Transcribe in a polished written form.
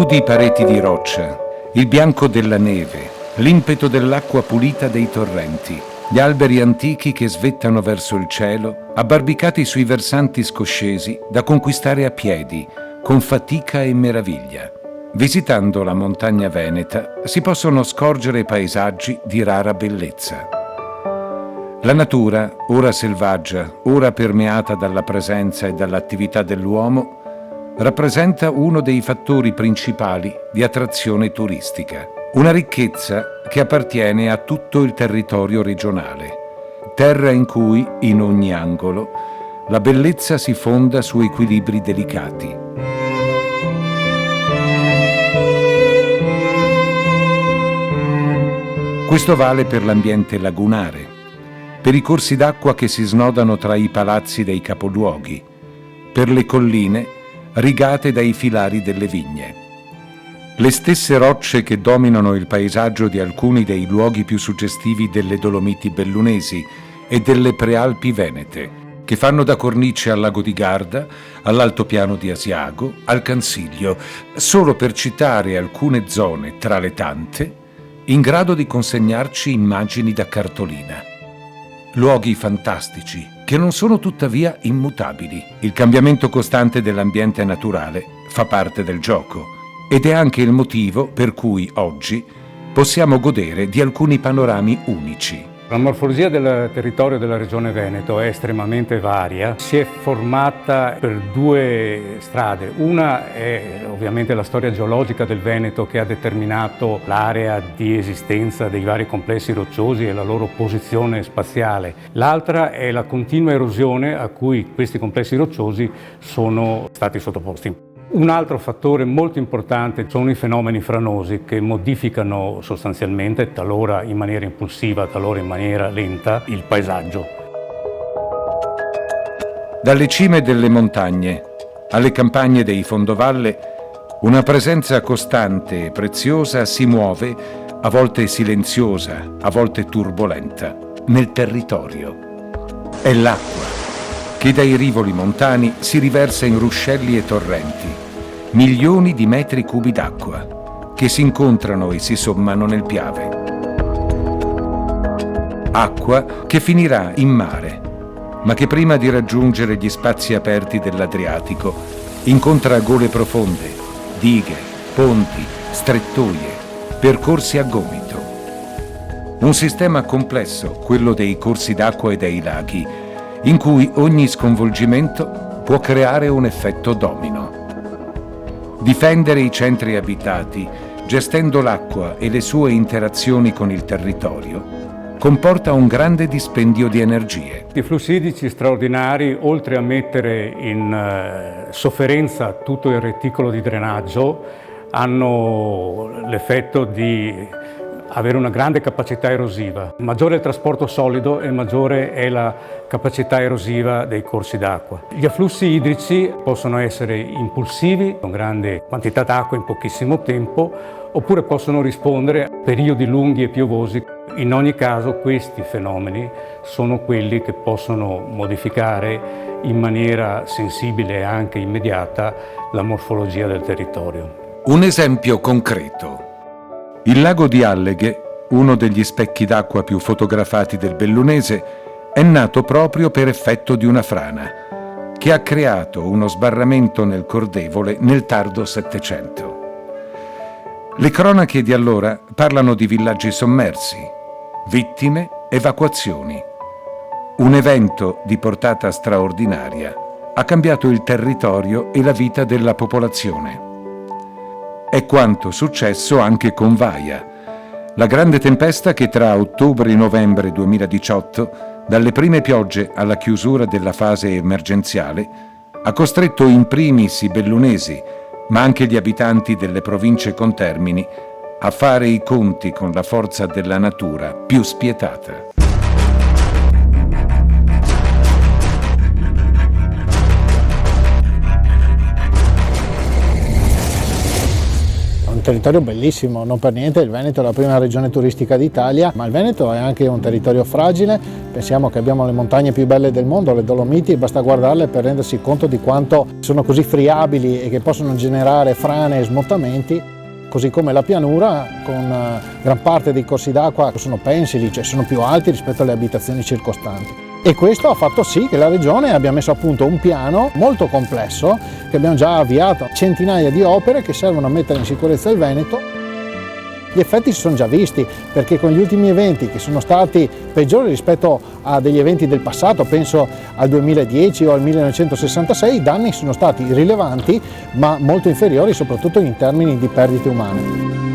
nudi pareti di roccia, il bianco della neve, l'impeto dell'acqua pulita dei torrenti, gli alberi antichi che svettano verso il cielo, abbarbicati sui versanti scoscesi da conquistare a piedi, con fatica e meraviglia. Visitando la montagna veneta si possono scorgere paesaggi di rara bellezza. La natura, ora selvaggia, ora permeata dalla presenza e dall'attività dell'uomo, rappresenta uno dei fattori principali di attrazione turistica. Una ricchezza che appartiene a tutto il territorio regionale, terra in cui, in ogni angolo, la bellezza si fonda su equilibri delicati. Questo vale per l'ambiente lagunare, per i corsi d'acqua che si snodano tra i palazzi dei capoluoghi, per le colline rigate dai filari delle vigne. Le stesse rocce che dominano il paesaggio di alcuni dei luoghi più suggestivi delle Dolomiti bellunesi e delle Prealpi venete, che fanno da cornice al lago di Garda, all'altopiano di Asiago, al Cansiglio, solo per citare alcune zone tra le tante in grado di consegnarci immagini da cartolina. Luoghi fantastici che non sono tuttavia immutabili. Il cambiamento costante dell'ambiente naturale fa parte del gioco ed è anche il motivo per cui oggi possiamo godere di alcuni panorami unici. La morfologia del territorio della regione Veneto è estremamente varia, si è formata per due strade. Una è ovviamente la storia geologica del Veneto che ha determinato l'area di esistenza dei vari complessi rocciosi e la loro posizione spaziale. L'altra è la continua erosione a cui questi complessi rocciosi sono stati sottoposti. Un altro fattore molto importante sono i fenomeni franosi che modificano sostanzialmente, talora in maniera impulsiva, talora in maniera lenta, il paesaggio. Dalle cime delle montagne alle campagne dei fondovalle, una presenza costante e preziosa si muove, a volte silenziosa, a volte turbolenta, nel territorio. È l'acqua che dai rivoli montani si riversa in ruscelli e torrenti, milioni di metri cubi d'acqua che si incontrano e si sommano nel Piave. Acqua che finirà in mare, ma che prima di raggiungere gli spazi aperti dell'Adriatico incontra gole profonde, dighe, ponti, strettoie, percorsi a gomito. Un sistema complesso, quello dei corsi d'acqua e dei laghi, in cui ogni sconvolgimento può creare un effetto domino. Difendere i centri abitati, gestendo l'acqua e le sue interazioni con il territorio, comporta un grande dispendio di energie. I flussi idrici straordinari, oltre a mettere in sofferenza tutto il reticolo di drenaggio, hanno l'effetto di avere una grande capacità erosiva. Maggiore è il trasporto solido e maggiore è la capacità erosiva dei corsi d'acqua. Gli afflussi idrici possono essere impulsivi, con grande quantità d'acqua in pochissimo tempo, oppure possono rispondere a periodi lunghi e piovosi. In ogni caso questi fenomeni sono quelli che possono modificare in maniera sensibile e anche immediata la morfologia del territorio. Un esempio concreto. Il lago di Alleghe, uno degli specchi d'acqua più fotografati del Bellunese, è nato proprio per effetto di una frana, che ha creato uno sbarramento nel Cordevole nel tardo Settecento. Le cronache di allora parlano di villaggi sommersi, vittime, evacuazioni. Un evento di portata straordinaria ha cambiato il territorio e la vita della popolazione. È quanto successo anche con Vaia, la grande tempesta che tra ottobre e novembre 2018, dalle prime piogge alla chiusura della fase emergenziale, ha costretto in primis i bellunesi, ma anche gli abitanti delle province contermini, a fare i conti con la forza della natura più spietata. territorio bellissimo, non per niente il Veneto è la prima regione turistica d'Italia, ma il Veneto è anche un territorio fragile. Pensiamo che abbiamo le montagne più belle del mondo, le Dolomiti, e basta guardarle per rendersi conto di quanto sono così friabili e che possono generare frane e smottamenti, così come la pianura, con gran parte dei corsi d'acqua che sono pensili, cioè sono più alti rispetto alle abitazioni circostanti. E questo ha fatto sì che la Regione abbia messo a punto un piano molto complesso, che abbiamo già avviato, centinaia di opere che servono a mettere in sicurezza il Veneto. Gli effetti si sono già visti, perché con gli ultimi eventi, che sono stati peggiori rispetto a degli eventi del passato, penso al 2010 o al 1966, i danni sono stati rilevanti ma molto inferiori, soprattutto in termini di perdite umane.